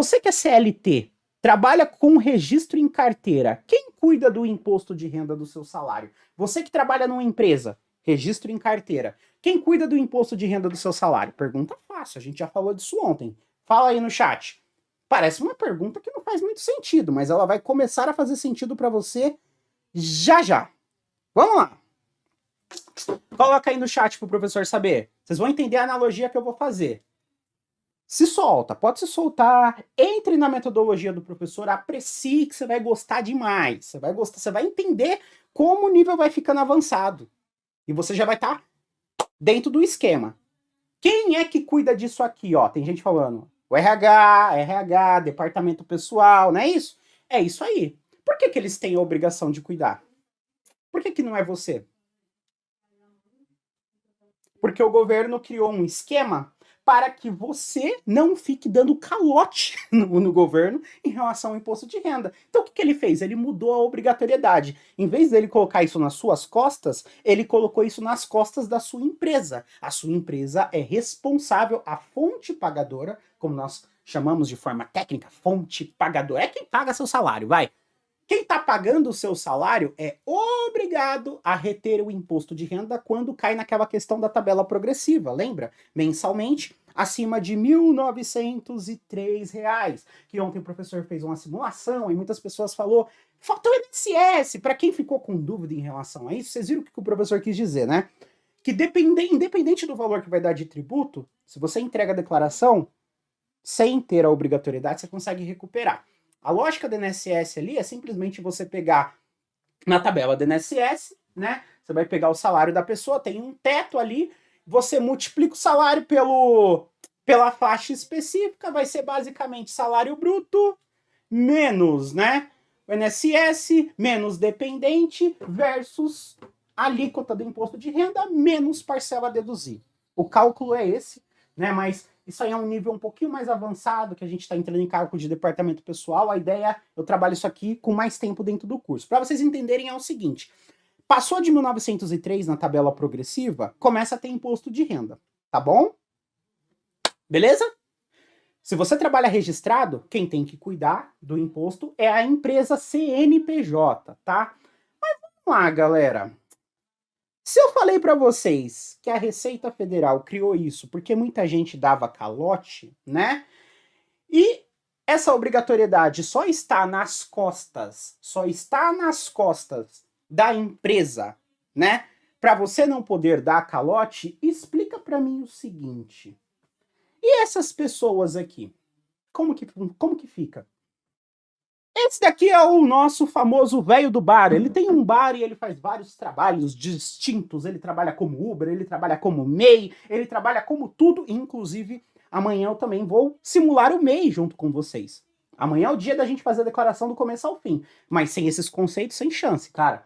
Você que é CLT, trabalha com registro em carteira, quem cuida do imposto de renda do seu salário? Você que trabalha numa empresa, registro em carteira, quem cuida do imposto de renda do seu salário? Pergunta fácil, a gente já falou disso ontem. Fala aí no chat. Parece uma pergunta que não faz muito sentido, mas ela vai começar a fazer sentido para você já já. Vamos lá. Coloca aí no chat pro professor saber. Vocês vão entender a analogia que eu vou fazer. Se solta, pode se soltar, entre na metodologia do professor, aprecie que você vai gostar demais. Você vai gostar, você vai entender como o nível vai ficando avançado. E você já vai estar dentro do esquema. Quem é que cuida disso aqui, ó? Tem gente falando, o RH, departamento pessoal, não é isso? É isso aí. Por que eles têm a obrigação de cuidar? Por que não é você? Porque o governo criou um esquema para que você não fique dando calote no governo em relação ao imposto de renda. Então o que ele fez? Ele mudou a obrigatoriedade. Em vez dele colocar isso nas suas costas, ele colocou isso nas costas da sua empresa. A sua empresa é responsável, a fonte pagadora, como nós chamamos de forma técnica, fonte pagadora. É quem paga seu salário, vai. Quem está pagando o seu salário é obrigado a reter o imposto de renda quando cai naquela questão da tabela progressiva, lembra? Mensalmente, acima de R$ 1.903. Que ontem o professor fez uma simulação e muitas pessoas falou, faltou o INSS. Para quem ficou com dúvida em relação a isso, vocês viram o que o professor quis dizer, né? Que independente do valor que vai dar de tributo, se você entrega a declaração sem ter a obrigatoriedade, você consegue recuperar. A lógica do INSS ali é simplesmente você pegar na tabela do INSS, né? Você vai pegar o salário da pessoa, tem um teto ali, você multiplica o salário pela faixa específica, vai ser basicamente salário bruto menos, né? O INSS menos dependente versus a alíquota do imposto de renda menos parcela a deduzir. O cálculo é esse, né? Mas isso aí é um nível um pouquinho mais avançado, que a gente está entrando em cálculo de departamento pessoal. A ideia, eu trabalho isso aqui com mais tempo dentro do curso. Para vocês entenderem é o seguinte, passou de 1903 na tabela progressiva, começa a ter imposto de renda, tá bom? Beleza? Se você trabalha registrado, quem tem que cuidar do imposto é a empresa CNPJ, tá? Mas vamos lá, galera. Se eu falei para vocês que a Receita Federal criou isso porque muita gente dava calote, né? E essa obrigatoriedade só está nas costas da empresa, né? Para você não poder dar calote, explica para mim o seguinte. E essas pessoas aqui? Como que fica? Esse daqui é o nosso famoso velho do bar. Ele tem um bar e ele faz vários trabalhos distintos. Ele trabalha como Uber, ele trabalha como MEI, ele trabalha como tudo. Inclusive, amanhã eu também vou simular o MEI junto com vocês. Amanhã é o dia da gente fazer a declaração do começo ao fim. Mas sem esses conceitos, sem chance, cara.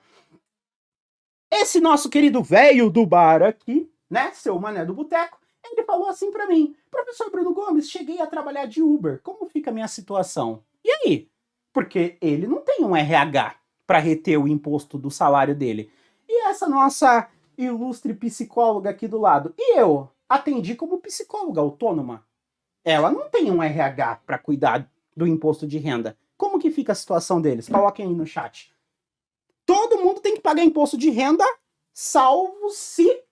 Esse nosso querido velho do bar aqui, né, seu mané do boteco, ele falou assim pra mim, professor Bruno Gomes, cheguei a trabalhar de Uber, como fica a minha situação? E aí? Porque ele não tem um RH para reter o imposto do salário dele. E essa nossa ilustre psicóloga aqui do lado, e eu atendi como psicóloga autônoma. Ela não tem um RH para cuidar do imposto de renda. Como que fica a situação deles? Coloquem aí no chat. Todo mundo tem que pagar imposto de renda, salvo se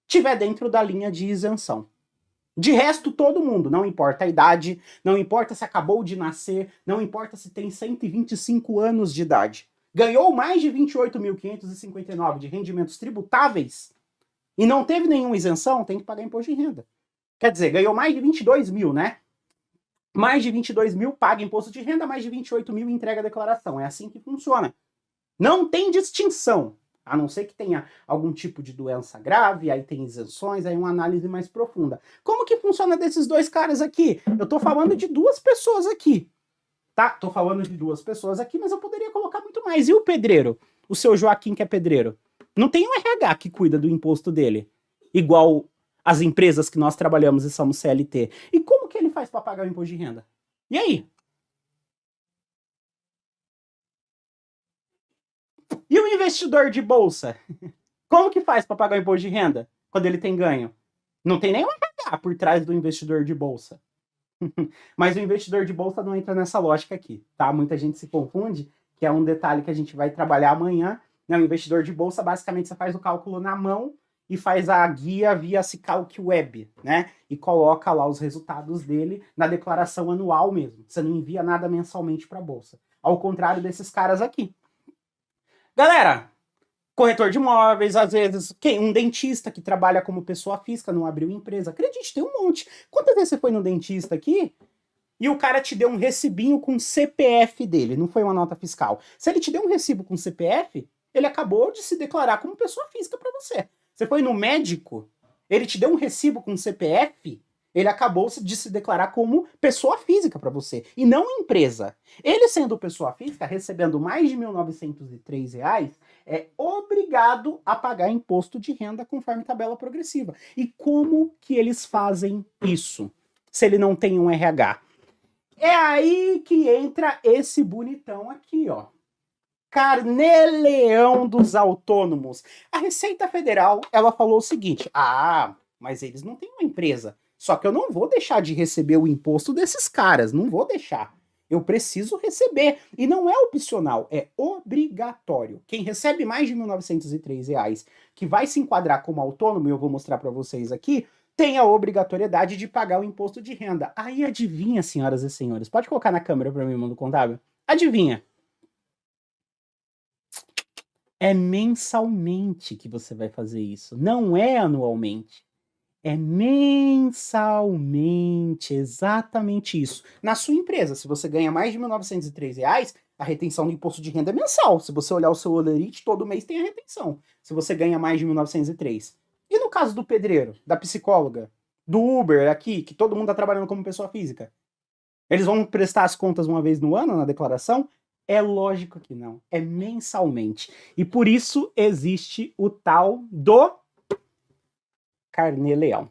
tiver dentro da linha de isenção. De resto, todo mundo, não importa a idade, não importa se acabou de nascer, não importa se tem 125 anos de idade, ganhou mais de 28.559 de rendimentos tributáveis e não teve nenhuma isenção, tem que pagar imposto de renda. Quer dizer, ganhou mais de 22 mil, né? Mais de 22 mil paga imposto de renda, mais de 28 mil entrega a declaração. É assim que funciona. Não tem distinção. A não ser que tenha algum tipo de doença grave, aí tem isenções, aí uma análise mais profunda. Como que funciona desses dois caras aqui? Eu tô falando de duas pessoas aqui, tá? Tô falando de duas pessoas aqui, mas eu poderia colocar muito mais. E o pedreiro? O seu Joaquim que é pedreiro? Não tem um RH que cuida do imposto dele, igual as empresas que nós trabalhamos e somos CLT. E como que ele faz para pagar o imposto de renda? E aí? E o investidor de bolsa? Como que faz para pagar o imposto de renda quando ele tem ganho? Não tem nenhum RH por trás do investidor de bolsa. Mas o investidor de bolsa não entra nessa lógica aqui, tá? Muita gente se confunde, que é um detalhe que a gente vai trabalhar amanhã. Não, o investidor de bolsa, basicamente, você faz o cálculo na mão e faz a guia via Cicalc Web, né? E coloca lá os resultados dele na declaração anual mesmo. Você não envia nada mensalmente para a bolsa. Ao contrário desses caras aqui. Galera, corretor de imóveis, às vezes, um dentista que trabalha como pessoa física, não abriu empresa. Acredite, tem um monte. Quantas vezes você foi no dentista aqui e o cara te deu um recibinho com CPF dele, não foi uma nota fiscal? Se ele te deu um recibo com CPF, ele acabou de se declarar como pessoa física para você. Você foi no médico, ele te deu um recibo com CPF, ele acabou de se declarar como pessoa física para você, e não empresa. Ele, sendo pessoa física, recebendo mais de R$ 1.903, é obrigado a pagar imposto de renda conforme tabela progressiva. E como que eles fazem isso, se ele não tem um RH? É aí que entra esse bonitão aqui, ó. Carnê-leão dos autônomos. A Receita Federal, ela falou o seguinte: mas eles não têm uma empresa. Só que eu não vou deixar de receber o imposto desses caras, não vou deixar. Eu preciso receber. E não é opcional, é obrigatório. Quem recebe mais de R$ 1.903, que vai se enquadrar como autônomo, e eu vou mostrar para vocês aqui, tem a obrigatoriedade de pagar o imposto de renda. Aí adivinha, senhoras e senhores, pode colocar na câmera para mim, Mundo Contábil? Adivinha? É mensalmente que você vai fazer isso, não é anualmente. É mensalmente, exatamente isso. Na sua empresa, se você ganha mais de R$ 1.903, a retenção do imposto de renda é mensal. Se você olhar o seu Olerite, todo mês tem a retenção. Se você ganha mais de 1.903. E no caso do pedreiro, da psicóloga, do Uber aqui, que todo mundo está trabalhando como pessoa física? Eles vão prestar as contas uma vez no ano na declaração? É lógico que não. É mensalmente. E por isso existe o tal do carnê-leão.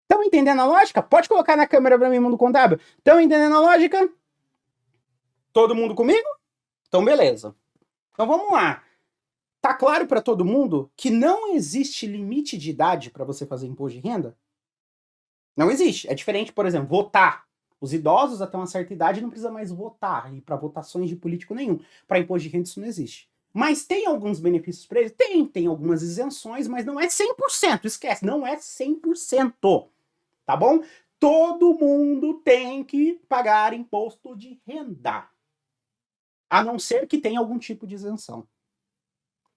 Estão entendendo a lógica? Pode colocar na câmera para mim, Mundo Contábil. Estão entendendo a lógica? Todo mundo comigo? Então, beleza. Então, vamos lá. Tá claro para todo mundo que não existe limite de idade para você fazer imposto de renda? Não existe. É diferente, por exemplo, votar. Os idosos até uma certa idade não precisa mais votar, e para votações de político nenhum. Para imposto de renda isso não existe. Mas tem alguns benefícios para eles? Tem algumas isenções, mas não é 100%, esquece, não é 100%, tá bom? Todo mundo tem que pagar imposto de renda, a não ser que tenha algum tipo de isenção.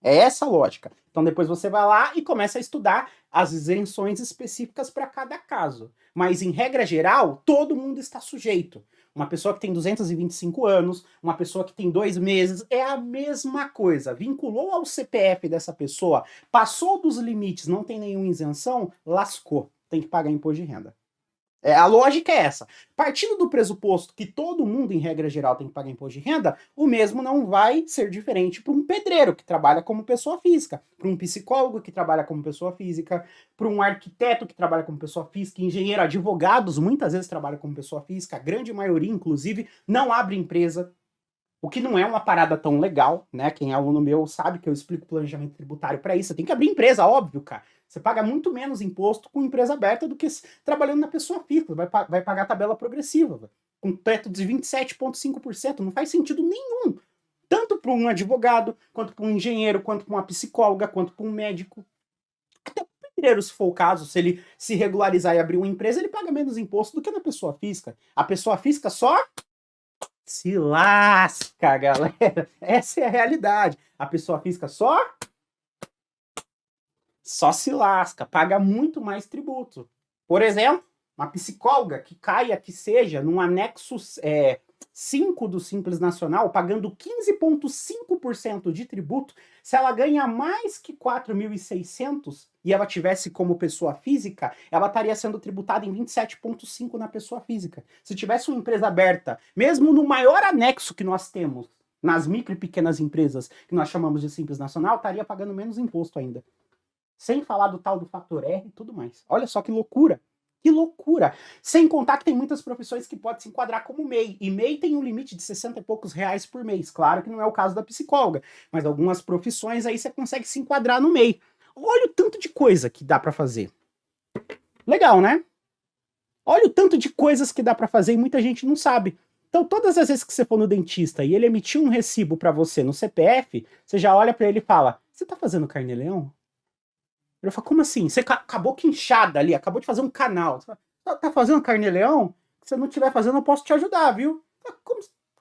É essa a lógica. Então depois você vai lá e começa a estudar as isenções específicas para cada caso. Mas em regra geral, todo mundo está sujeito. Uma pessoa que tem 225 anos, uma pessoa que tem 2 meses, é a mesma coisa. Vinculou ao CPF dessa pessoa, passou dos limites, não tem nenhuma isenção, lascou. Tem que pagar imposto de renda. A lógica é essa. Partindo do pressuposto que todo mundo, em regra geral, tem que pagar imposto de renda, o mesmo não vai ser diferente para um pedreiro que trabalha como pessoa física, para um psicólogo que trabalha como pessoa física, para um arquiteto que trabalha como pessoa física, engenheiro, advogados, muitas vezes trabalham como pessoa física, a grande maioria, inclusive, não abre empresa, o que não é uma parada tão legal, né? Quem é aluno meu sabe que eu explico planejamento tributário para isso. Você tem que abrir empresa, óbvio, cara. Você paga muito menos imposto com empresa aberta do que trabalhando na pessoa física. Vai pagar tabela progressiva, véio, com teto de 27,5%. Não faz sentido nenhum. Tanto para um advogado, quanto para um engenheiro, quanto para uma psicóloga, quanto para um médico. Até para o pedreiro, se for o caso, se ele se regularizar e abrir uma empresa, ele paga menos imposto do que na pessoa física. A pessoa física só se lasca, galera. Essa é a realidade. A pessoa física só se lasca, paga muito mais tributo. Por exemplo, uma psicóloga que caia, que seja, num anexo 5 do Simples Nacional, pagando 15,5% de tributo, se ela ganha mais que 4.600 e ela tivesse como pessoa física, ela estaria sendo tributada em 27,5% na pessoa física. Se tivesse uma empresa aberta, mesmo no maior anexo que nós temos, nas micro e pequenas empresas, que nós chamamos de Simples Nacional, estaria pagando menos imposto ainda. Sem falar do tal do fator R e tudo mais. Olha só que loucura. Que loucura! Sem contar que tem muitas profissões que podem se enquadrar como MEI. E MEI tem um limite de 60 e poucos reais por mês. Claro que não é o caso da psicóloga, mas algumas profissões aí você consegue se enquadrar no MEI. Olha o tanto de coisa que dá para fazer. Legal, né? Olha o tanto de coisas que dá para fazer e muita gente não sabe. Então, todas as vezes que você for no dentista e ele emitir um recibo para você no CPF, você já olha para ele e fala: você tá fazendo carnê-leão? Ele fala: como assim? Você acabou que inchada ali, acabou de fazer um canal. Você fala, tá fazendo carnê-leão? Se você não estiver fazendo, eu posso te ajudar, viu?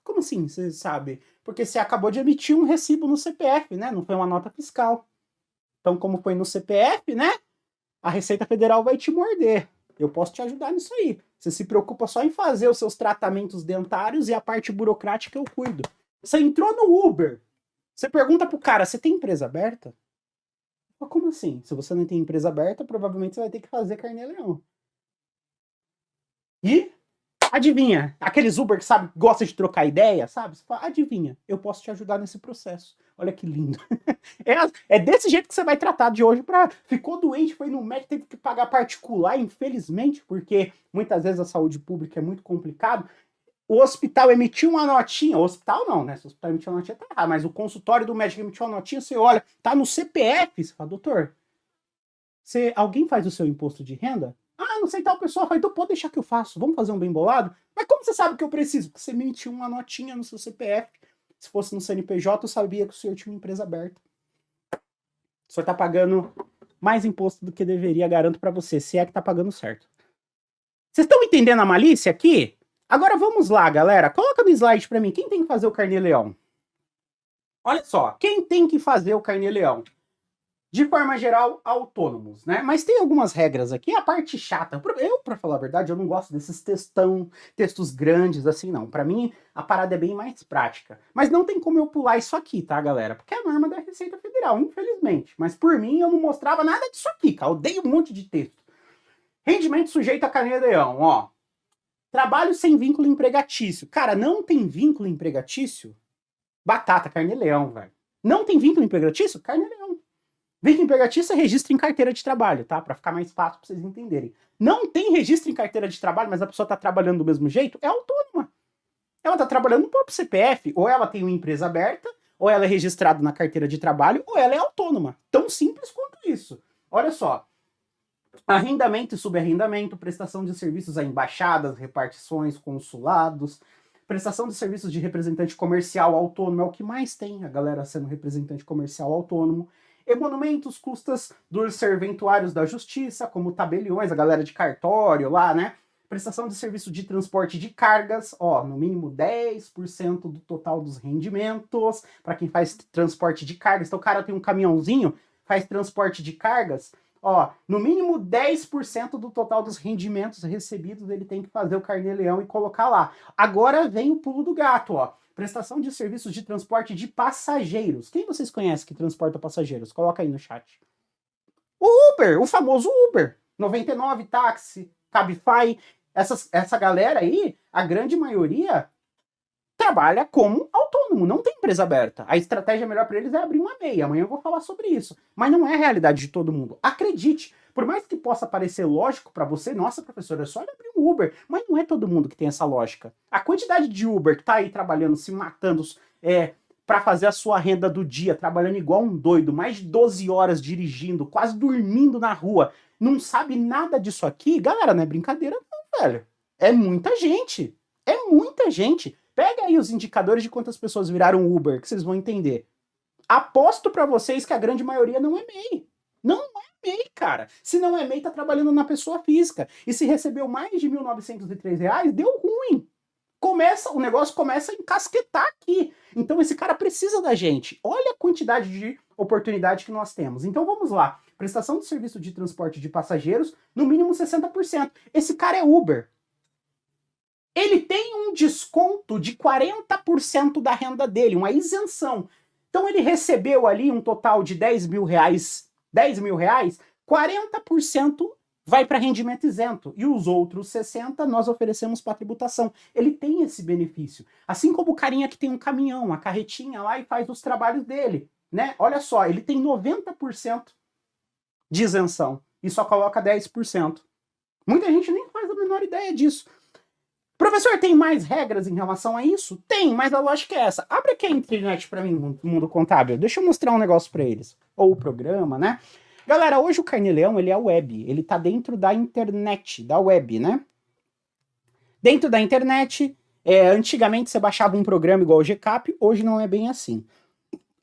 Como assim? Você sabe? Porque você acabou de emitir um recibo no CPF, né? Não foi uma nota fiscal. Então, como foi no CPF, né? A Receita Federal vai te morder. Eu posso te ajudar nisso aí. Você se preocupa só em fazer os seus tratamentos dentários e a parte burocrática eu cuido. Você entrou no Uber. Você pergunta pro cara: você tem empresa aberta? Mas como assim? Se você não tem empresa aberta, provavelmente você vai ter que fazer carnê-leão. E adivinha? Aqueles Uber que sabe, gosta de trocar ideia, sabe? Você fala: adivinha, eu posso te ajudar nesse processo. Olha que lindo. É desse jeito que você vai tratar de hoje para ficou doente, foi no médico, teve que pagar particular, infelizmente, porque muitas vezes a saúde pública é muito complicado. O hospital emitiu uma notinha, o hospital não, né? Se o hospital emitiu uma notinha, tá errado, mas o consultório do médico emitiu uma notinha, você olha, tá no CPF, você fala: doutor, alguém faz o seu imposto de renda? Ah, não sei, tal pessoa. Então pode deixar que eu faço, vamos fazer um bem bolado? Mas como você sabe que eu preciso? Porque você emitiu uma notinha no seu CPF. Se fosse no CNPJ, eu sabia que o senhor tinha uma empresa aberta. O senhor tá pagando mais imposto do que deveria, garanto para você, se é que tá pagando certo. Vocês estão entendendo a malícia aqui? Agora vamos lá, galera. Coloca no slide para mim. Quem tem que fazer o carnê-leão? Olha só, quem tem que fazer o carnê-leão? De forma geral, autônomos, né? Mas tem algumas regras aqui, a parte chata. Eu, pra falar a verdade, eu não gosto desses textos grandes assim, não. Pra mim, a parada é bem mais prática. Mas não tem como eu pular isso aqui, tá, galera? Porque é a norma da Receita Federal, infelizmente. Mas por mim, eu não mostrava nada disso aqui, cara. Eu odeio um monte de texto. Rendimento sujeito a carnê-leão, ó. Trabalho sem vínculo empregatício. Cara, não tem vínculo empregatício? Batata, carnê-leão, velho. Não tem vínculo empregatício? Carnê-leão. Vínculo empregatício é registro em carteira de trabalho, tá? Para ficar mais fácil para vocês entenderem. Não tem registro em carteira de trabalho, mas a pessoa está trabalhando do mesmo jeito, é autônoma. Ela está trabalhando no próprio CPF, ou ela tem uma empresa aberta, ou ela é registrada na carteira de trabalho, ou ela é autônoma. Tão simples quanto isso. Olha só. Arrendamento e subarrendamento, prestação de serviços a embaixadas, repartições, consulados, prestação de serviços de representante comercial autônomo, é o que mais tem, a galera sendo representante comercial autônomo. Emolumentos, custas dos serventuários da justiça, como tabeliões, a galera de cartório lá, né? Prestação de serviço de transporte de cargas, ó, no mínimo 10% do total dos rendimentos, para quem faz transporte de cargas. Então o cara tem um caminhãozinho, faz transporte de cargas, ó, no mínimo 10% do total dos rendimentos recebidos ele tem que fazer o carnê-leão e colocar lá. Agora vem o pulo do gato, ó. Prestação de serviços de transporte de passageiros. Quem vocês conhecem que transporta passageiros? Coloca aí no chat. O Uber, o famoso Uber. 99, táxi, Cabify. Essa galera aí, a grande maioria, trabalha como autônomo, não tem empresa aberta. A estratégia melhor para eles é abrir uma MEI. Amanhã eu vou falar sobre isso. Mas não é a realidade de todo mundo. Acredite, por mais que possa parecer lógico para você, nossa, professora, é só abrir um Uber. Mas não é todo mundo que tem essa lógica. A quantidade de Uber que tá aí trabalhando, se matando, para fazer a sua renda do dia, trabalhando igual um doido, mais de 12 horas dirigindo, quase dormindo na rua, não sabe nada disso aqui, galera, não é brincadeira não, velho. É muita gente. É muita gente. Pega aí os indicadores de quantas pessoas viraram Uber, que vocês vão entender. Aposto para vocês que a grande maioria não é MEI. Não é MEI, cara. Se não é MEI, tá trabalhando na pessoa física. E se recebeu mais de R$ 1.903, deu ruim. O negócio começa a encasquetar aqui. Então esse cara precisa da gente. Olha a quantidade de oportunidade que nós temos. Então vamos lá. Prestação de serviço de transporte de passageiros, no mínimo 60%. Esse cara é Uber. Ele tem um desconto de 40% da renda dele, uma isenção. Então ele recebeu ali um total de R$ 10 mil, 40% vai para rendimento isento. E os outros 60% nós oferecemos para tributação. Ele tem esse benefício. Assim como o carinha que tem um caminhão, a carretinha lá e faz os trabalhos dele. Né? Olha só, ele tem 90% de isenção e só coloca 10%. Muita gente nem faz a menor ideia disso. Professor, tem mais regras em relação a isso? Tem, mas a lógica é essa. Abre aqui a internet para mim, Mundo Contábil. Deixa eu mostrar um negócio para eles. Ou o programa, né? Galera, hoje o carnê-leão, ele é web. Ele tá dentro da internet, da web, né? Dentro da internet, antigamente você baixava um programa igual o GCAP, hoje não é bem assim.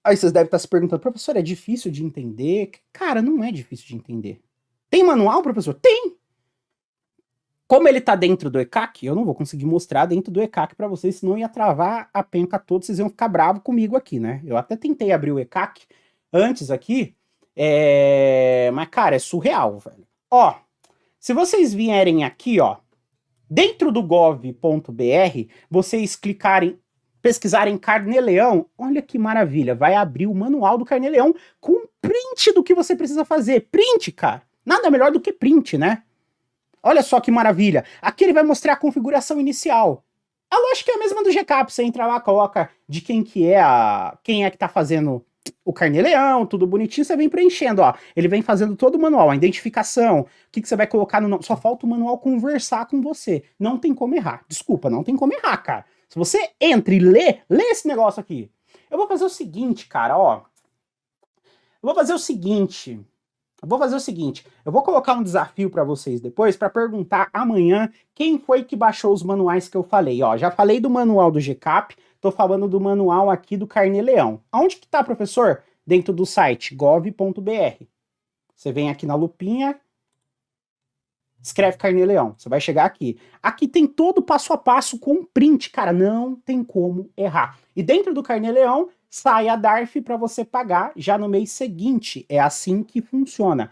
Aí vocês devem estar se perguntando, professor, é difícil de entender? Cara, não é difícil de entender. Tem manual, professor? Tem! Como ele tá dentro do ECAC, eu não vou conseguir mostrar dentro do ECAC para vocês, senão ia travar a penca toda, vocês iam ficar bravos comigo aqui, né? Eu até tentei abrir o ECAC antes aqui, mas, cara, é surreal, velho. Ó, se vocês vierem aqui, ó, dentro do gov.br, vocês pesquisarem Carnê-Leão, olha que maravilha, vai abrir o manual do Carnê-Leão com print do que você precisa fazer. Print, cara. Nada melhor do que print, né? Olha só que maravilha. Aqui ele vai mostrar a configuração inicial. A lógica é a mesma do GCAP. Você entra lá, coloca de quem é que tá fazendo o Carnê-Leão, tudo bonitinho, você vem preenchendo, ó. Ele vem fazendo todo o manual, a identificação, o que você vai colocar no nome. Só falta o manual conversar com você. Não tem como errar. Desculpa, não tem como errar, cara. Se você entra e lê esse negócio aqui. Eu vou fazer o seguinte, cara, ó. Eu vou fazer o seguinte, eu vou colocar um desafio para vocês depois para perguntar amanhã quem foi que baixou os manuais que eu falei. Ó, já falei do manual do GCAP, tô falando do manual aqui do Carnê-Leão. Aonde que tá, professor? Dentro do site gov.br. Você vem aqui na lupinha, escreve Carnê-Leão, você vai chegar aqui. Aqui tem todo o passo a passo com print, cara, não tem como errar. E dentro do Carnê-Leão sai a DARF para você pagar já no mês seguinte. É assim que funciona.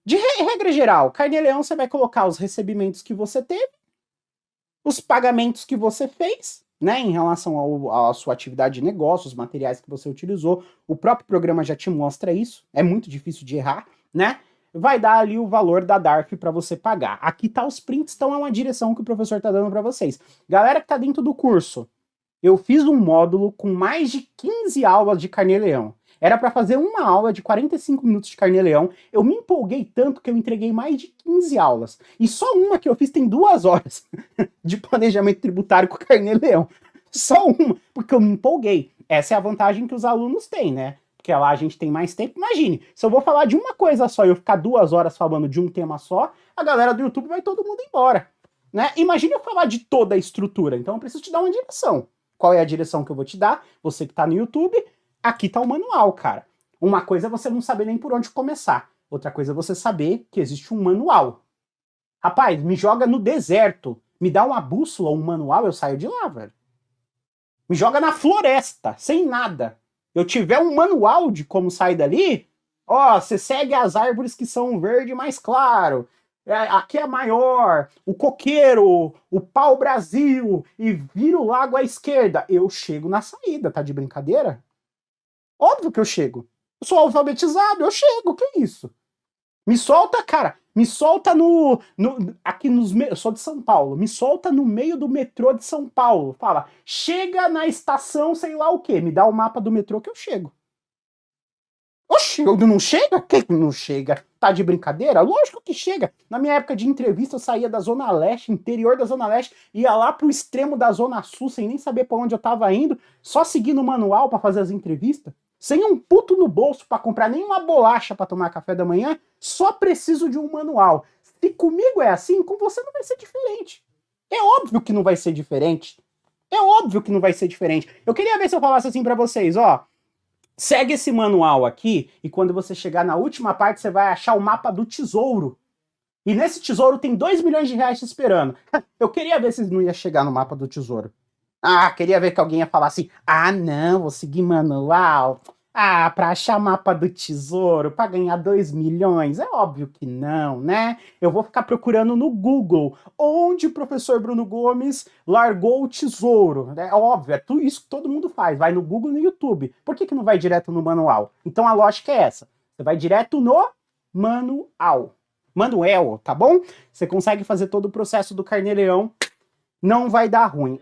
De regra geral, Carnê-Leão você vai colocar os recebimentos que você teve, os pagamentos que você fez, né, em relação à sua atividade de negócio, os materiais que você utilizou. O próprio programa já te mostra isso. É muito difícil de errar, né? Vai dar ali o valor da DARF para você pagar. Aqui tá os prints, então é uma direção que o professor tá dando para vocês. Galera que tá dentro do curso, eu fiz um módulo com mais de 15 aulas de Carnê-Leão. Era para fazer uma aula de 45 minutos de Carnê-Leão. Eu me empolguei tanto que eu entreguei mais de 15 aulas. E só uma que eu fiz tem 2 horas de planejamento tributário com Carnê-Leão. Só uma, porque eu me empolguei. Essa é a vantagem que os alunos têm, né? Porque lá a gente tem mais tempo. Imagine, se eu vou falar de uma coisa só e eu ficar 2 horas falando de um tema só, a galera do YouTube vai todo mundo embora. Né? Imagine eu falar de toda a estrutura. Então eu preciso te dar uma direção. Qual é a direção que eu vou te dar? Você que tá no YouTube, aqui tá o manual, cara. Uma coisa é você não saber nem por onde começar. Outra coisa é você saber que existe um manual. Rapaz, me joga no deserto. Me dá uma bússola, um manual, eu saio de lá, velho. Me joga na floresta, sem nada. Eu tiver um manual de como sair dali, ó, você segue as árvores que são verde mais claro. Aqui é maior, o coqueiro, o pau-brasil, e vira o lago à esquerda. Eu chego na saída, tá de brincadeira? Óbvio que eu chego. Eu sou alfabetizado, eu chego, que isso? Me solta, cara, me solta aqui eu sou de São Paulo, me solta no meio do metrô de São Paulo. Fala, chega na estação sei lá o quê, me dá o mapa do metrô que eu chego. Oxi, não chega? Quem não chega? Tá de brincadeira? Lógico que chega. Na minha época de entrevista, eu saía da Zona Leste, interior da Zona Leste, ia lá pro extremo da Zona Sul, sem nem saber pra onde eu tava indo, só seguindo o manual pra fazer as entrevistas, sem um puto no bolso pra comprar nenhuma bolacha pra tomar café da manhã, só preciso de um manual. Se comigo é assim, com você não vai ser diferente. É óbvio que não vai ser diferente. É óbvio que não vai ser diferente. Eu queria ver se eu falasse assim pra vocês, ó. Segue esse manual aqui e quando você chegar na última parte, você vai achar o mapa do tesouro. E nesse tesouro tem 2 milhões de reais te esperando. Eu queria ver se não ia chegar no mapa do tesouro. Ah, queria ver que alguém ia falar assim, ah não, vou seguir manual. Ah, pra achar mapa do tesouro, pra ganhar 2 milhões? É óbvio que não, né? Eu vou ficar procurando no Google onde o professor Bruno Gomes largou o tesouro. É óbvio, é tudo isso que todo mundo faz. Vai no Google e no YouTube. Por que não vai direto no manual? Então a lógica é essa. Você vai direto no manual. Manuel, tá bom? Você consegue fazer todo o processo do Carnê-Leão. Não vai dar ruim.